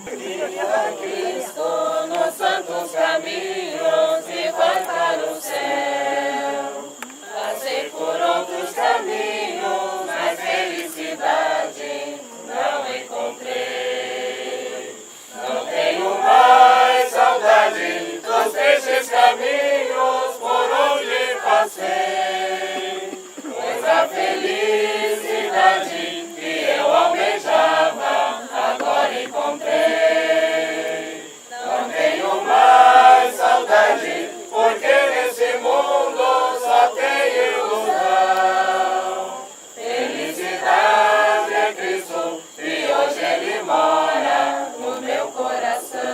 a Cristo nos santos caminhos e vai para o céu. Passei por outros caminhos, mas felicidade não encontrei. Não tenho mais saudade dos tristes caminhos por onde passei, pois a felicidade que eu almejava agora encontrei. Não tenho mais saudade, porque nesse mundo só tem ilusão. Felicidade é Cristo e hoje Ele mora no meu coração.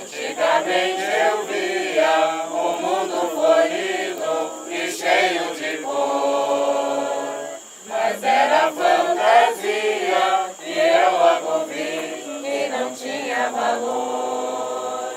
Antigamente eu via um mundo florido e cheio de cor, mas era fantasia e eu logo vi que não tinha valor.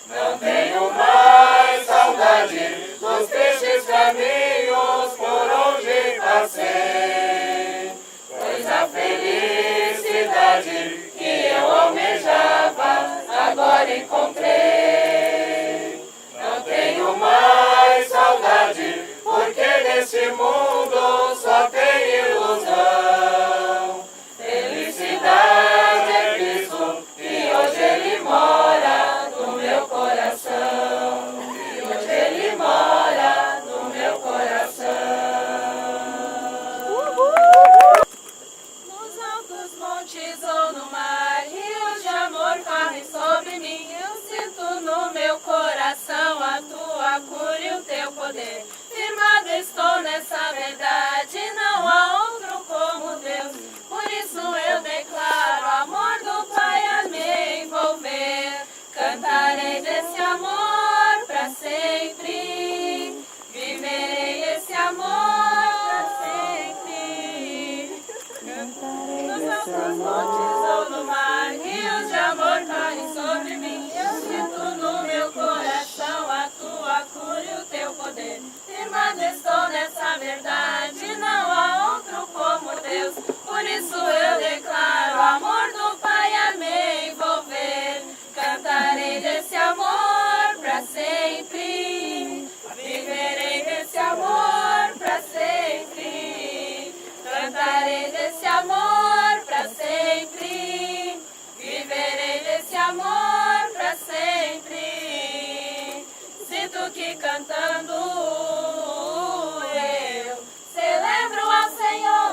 Não tenho mais saudade dos tristes caminhos por onde passei, pois a felicidade que eu almejava agora encontrei. Não tenho mais saudade, porque nesse mundo só tem ilusão. Felicidade é Cristo e hoje Ele mora no meu coração. E hoje Ele mora no meu coração. Nos altos montes ou no mar, rios de amor correm sobre mim. Eu sinto no meu coração a tua cura e o teu poder. Firmado estou nessa verdade, não há outro como Deus. Por isso eu declaro, o amor do Pai a me envolver. Cantarei desse amor pra sempre, viverei esse amor pra sempre. Nos altos montes ou no mar, rios de amor correm sobre mim. Eu sinto no meu coração a tua cura e o teu poder. Firmado estou nessa verdade, não há outro como Deus. Por isso eu declaro, o amor do Pai a me envolver. Cantarei desse amor pra sempre, viverei desse amor pra sempre. Cantarei desse amor pra sempre, viverei desse amor pra sempre. Sinto que cantando eu celebro ao Senhor.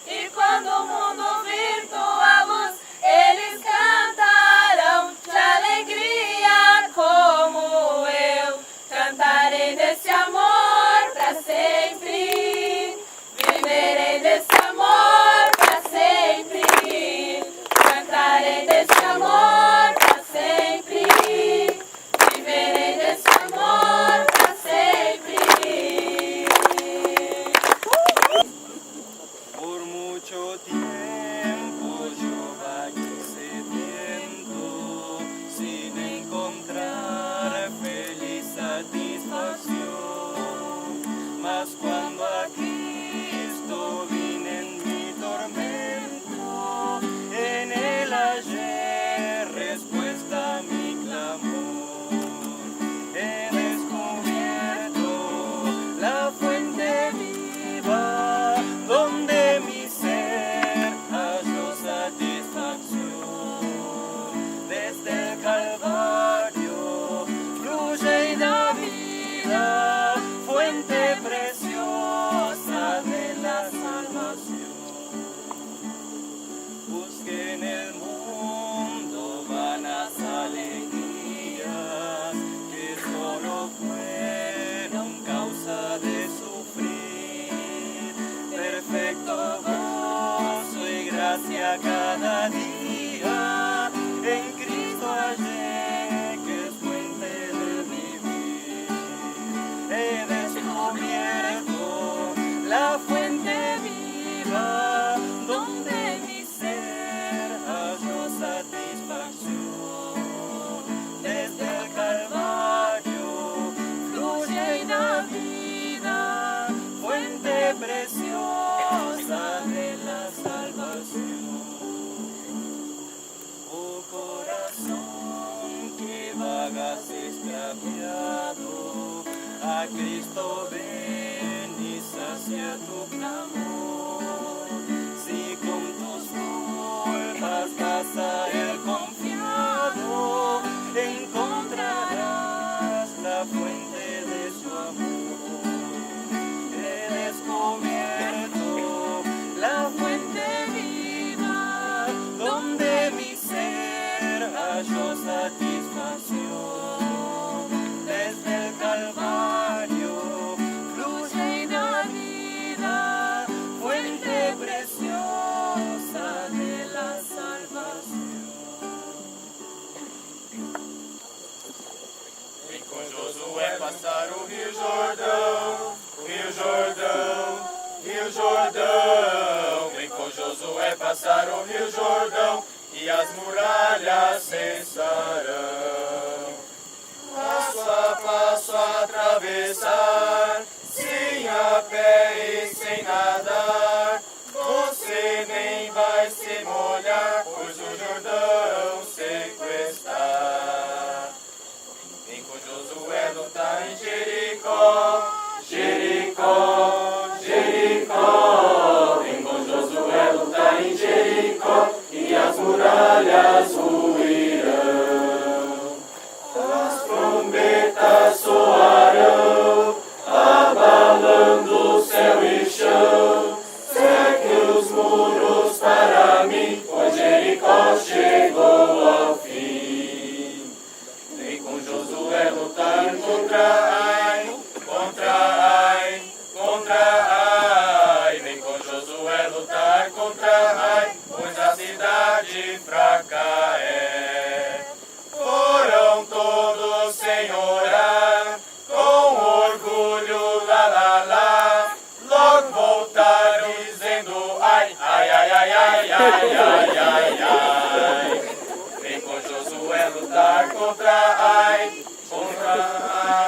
E quando o mundo vir tua luz, eles cantarão de alegria como eu. Cantarei desse amor pra sempre, viverei desse amor pra sempre. Cantarei desse amor pra sempre, viverei desse amor pra sempre. Por mucho tiempo yo vagué sediento, sin encontrar feliz satisfacción. Mas cuando a Cristo vine en mi tormento, en Él hallé respuesta a mi clamor. He descubierto la fuente viva, donde mi ser halló satisfacción. Desde el Calvario fluye la vida, fuente preciosa de la salvación. Busqué en el mundo vanas alegrías que solo fueron causa de sufrir. Perfecto gozo y gracia cada día en Cristo hallé, que es fuente de vivir. He descubierto la fuente viva, donde mi ser halló satisfacción. Desde el Calvario fluye la vida, fuente preciosa de la salvación. a Cristo ven y sacia tu clamor. Si con tus fuerzas vas a Él confiado, encontrarás la fuente de su amor. He descubierto la fuente viva, donde mi ser halló satisfacción. Desde el Calvario fluye la vida, fuente preciosa de la salvación. E com Josué passaram o Rio Jordão, o Rio Jordão, Rio Jordão. Vem com Josué passaram o Rio Jordão e as muralhas cessarão. Passo a passo atravessar, sem a pé e sem nadar, você nem vai se molhar, pois o Jordão seco está. Vem com Josué lutar em Jericó, Jericó, Jericó. Vem com Josué lutar em Jericó e as muralhas ruirão. As trombetas soarão, abalando o céu e chão. Segue os muros para mim, pois Jericó chegou ao fim. Vem com Josué lutar contra Ai, contra Ai, contra Ai. Vem com Josué lutar contra Ai, pois a cidade fraca é. Foram todos sem orar, com orgulho, lá, lá, lá. Logo voltaram dizendo ai, ai, ai, ai, ai, ai, ai, ai, ai. Vem com Josué lutar contra Ai, contra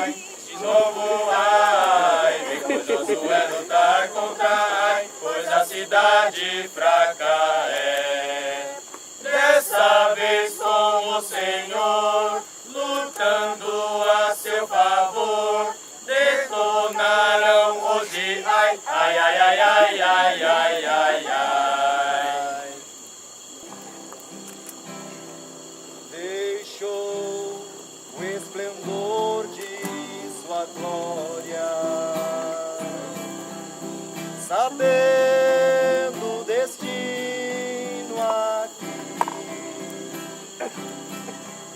Ai, de novo Ai. Vem com Josué lutar contra Ai, pois a cidade fraca é. Dessa vez com o Senhor, lutando a seu favor, detonaram hoje ai, ai, ai, ai, ai, ai, ai, ai, ai. Deixou o esplendor de sua glória, sabendo o destino aqui.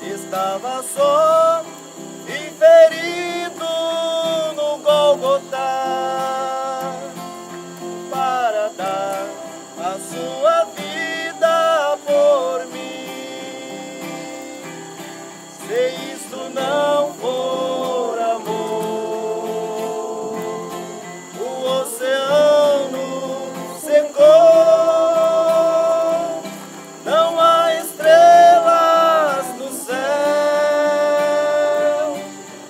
Estava só e ferido no Gólgota, para dar a sua vida por mim. Se isto não for amor, o oceano secou. Não há estrelas no céu,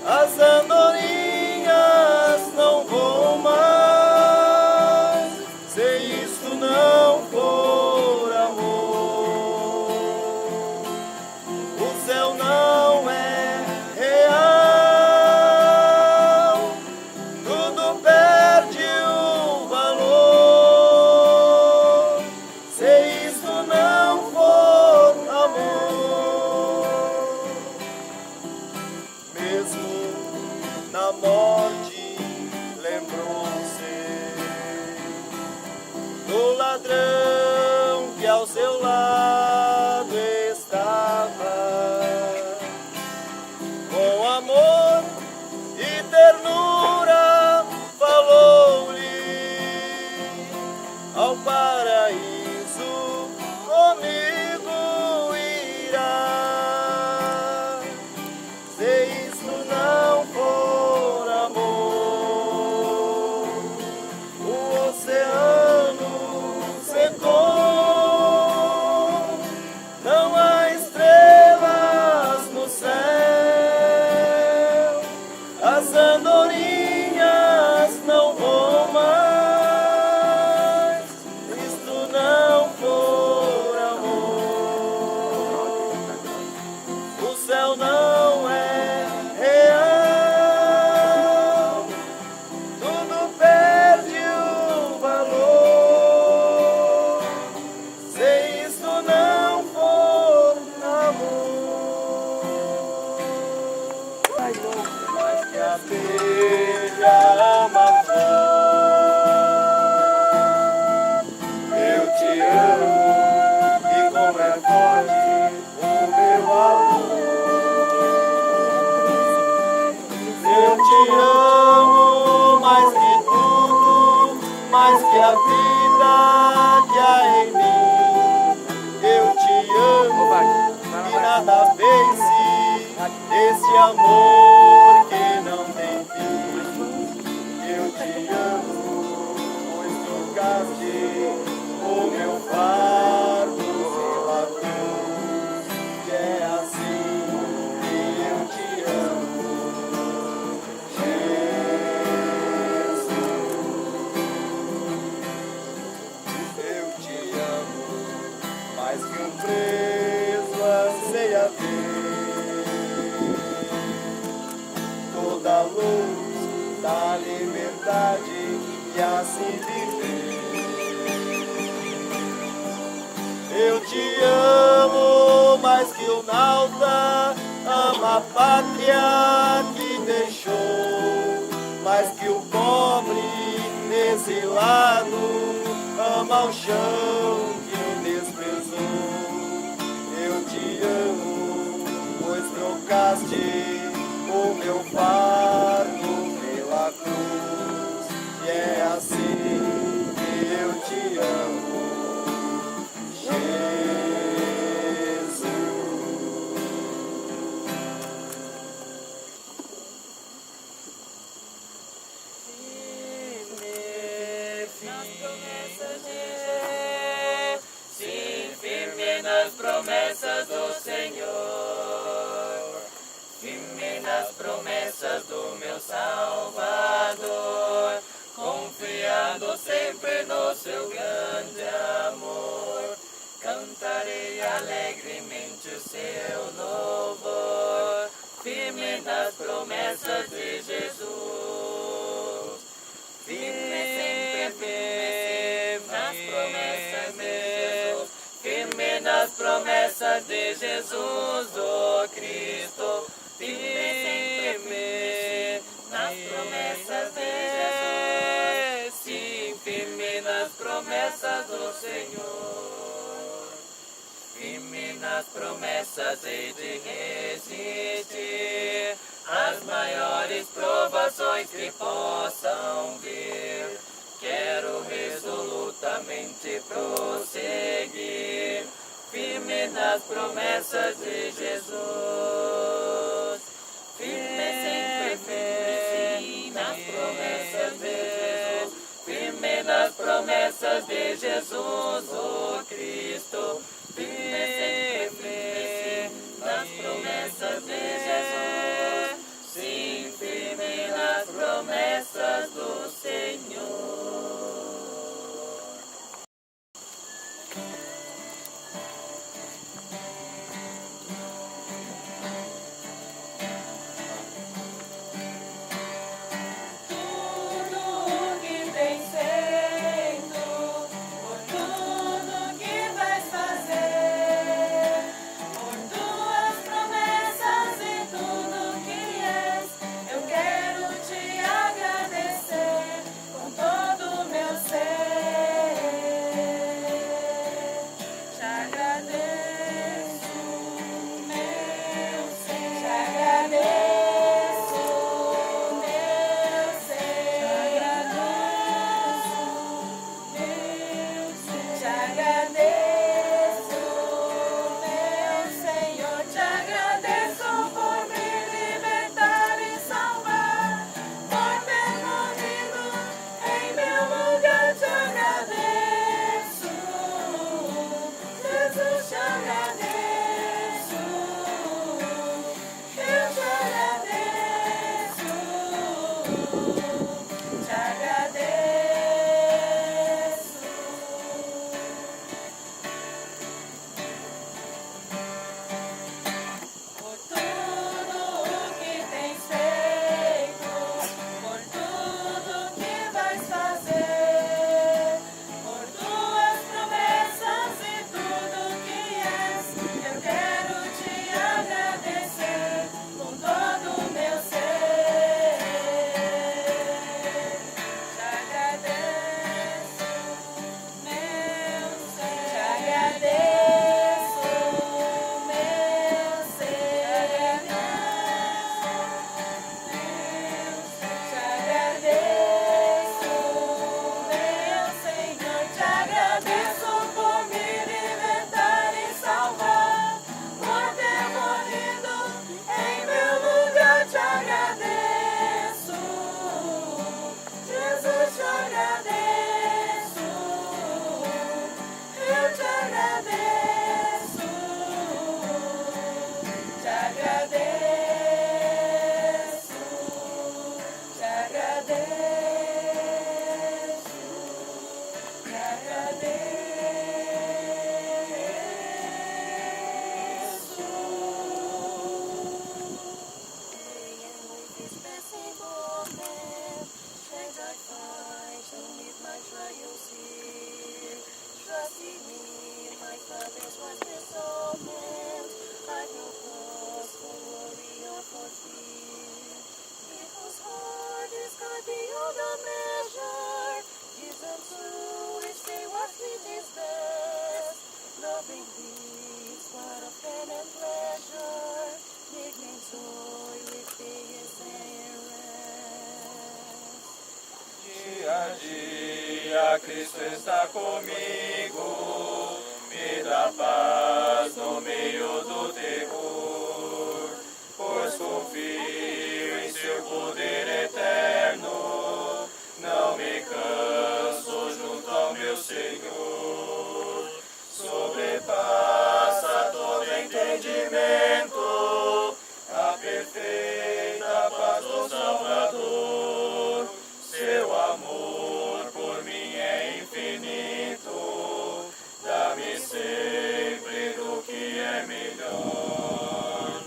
as andorinhas não voam mais. Se isto não for amor, o céu não é real, tudo perde o valor. Se isto não for amor, mesmo na morte lembrou-se do ladrão que ao seu lado estava. Com amor e ternura falou-lhe, ao paraíso comigo irá. Se isto não for amor, o oceano secou. mais que um preso anseia ver toda a luz da liberdade e assim viver. Eu te amo mais que o nauta ama a pátria que deixou, mais que o pobre exilado ama o chão que o desprezou. Eu te amo, pois trocaste o meu fardo pela cruz, e é assim que eu te amo, Jesus. Nas promessas do Senhor, firme nas promessas do meu Salvador, confiando sempre no seu grande amor, cantarei alegremente o seu louvor, firme nas promessas de Jesus, firme sempre, firme nas promessas de Jesus. Firme nas promessas de Jesus, oh Cristo, firme nas promessas de Jesus, sim, firme nas promessas do Senhor, firme nas promessas hei de resistir às maiores provações que possam vir. Quero resolutamente prosseguir, firme nas promessas de Jesus. Firme sempre, firme nas promessas de Jesus. Firme nas promessas de Jesus, oh Cristo. Firme sempre, firme nas promessas de Jesus. Sim, firme nas promessas do Senhor. me, my fathers was resolvent. I no cause for worry or for fear. It was hard, is God beyond a measure. Gives unto each day what fit is best. Loving peace, what of pain and pleasure. Making joy with days and rest. Dia a dia Cristo está comigo, me dá paz no meio do terror, pois confio em seu poder eterno, não me canso junto ao meu Senhor, sobrepassa todo entendimento, a perfeita paz do Salvador, seu amor por mim é infinito, dá-me sempre do que é melhor.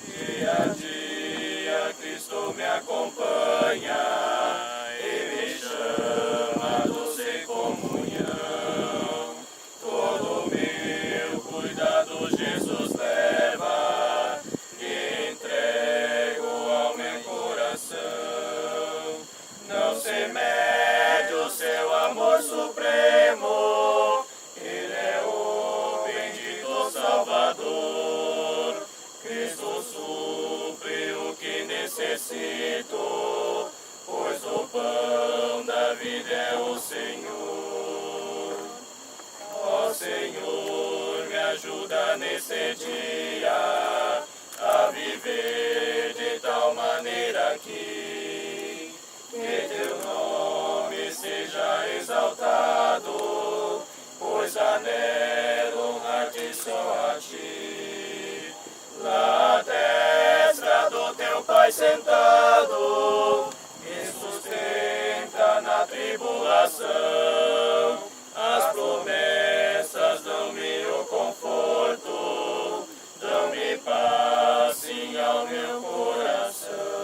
Dia a dia Cristo me acompanha e me chama a doce comunhão. Todo meu cuidado Jesus leva e entrego ao meu coração. Não se mede o seu amor supremo, Ele é o bendito Salvador. Cristo supre o que necessito, pois o pão da vida é o Senhor. Ó Senhor, me ajuda nesse dia a viver de tal maneira que teu nome seja exaltado, pois anelo honrar-te só a ti. Lá à destra do teu Pai sentado, me sustenta na tribulação. As promessas dão-me o conforto, dão-me paz sim ao meu coração.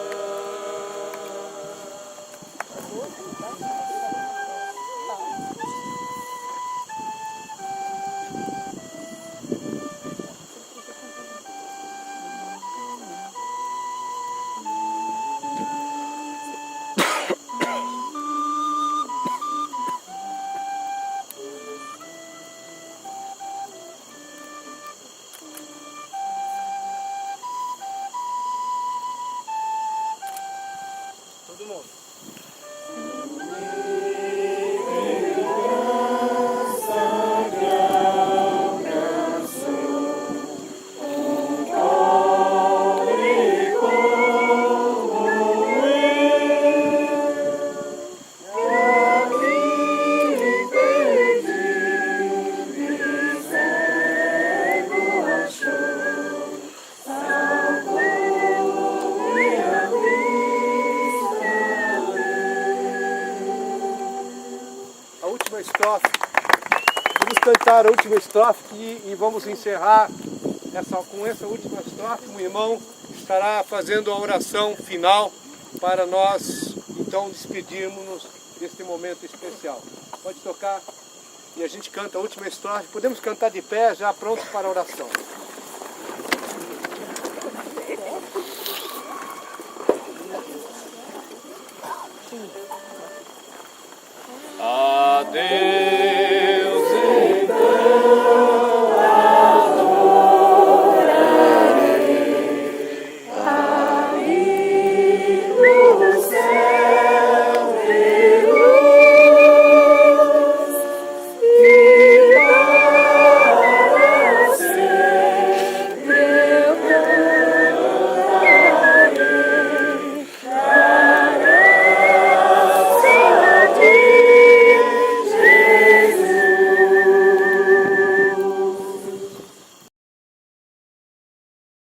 Todo mundo. A última estrofe, vamos cantar a última estrofe e vamos encerrar com essa última estrofe. O irmão estará fazendo a oração final para nós então despedirmos-nos deste momento especial. Pode tocar e a gente canta a última estrofe. Podemos cantar de pé já prontos para a oração.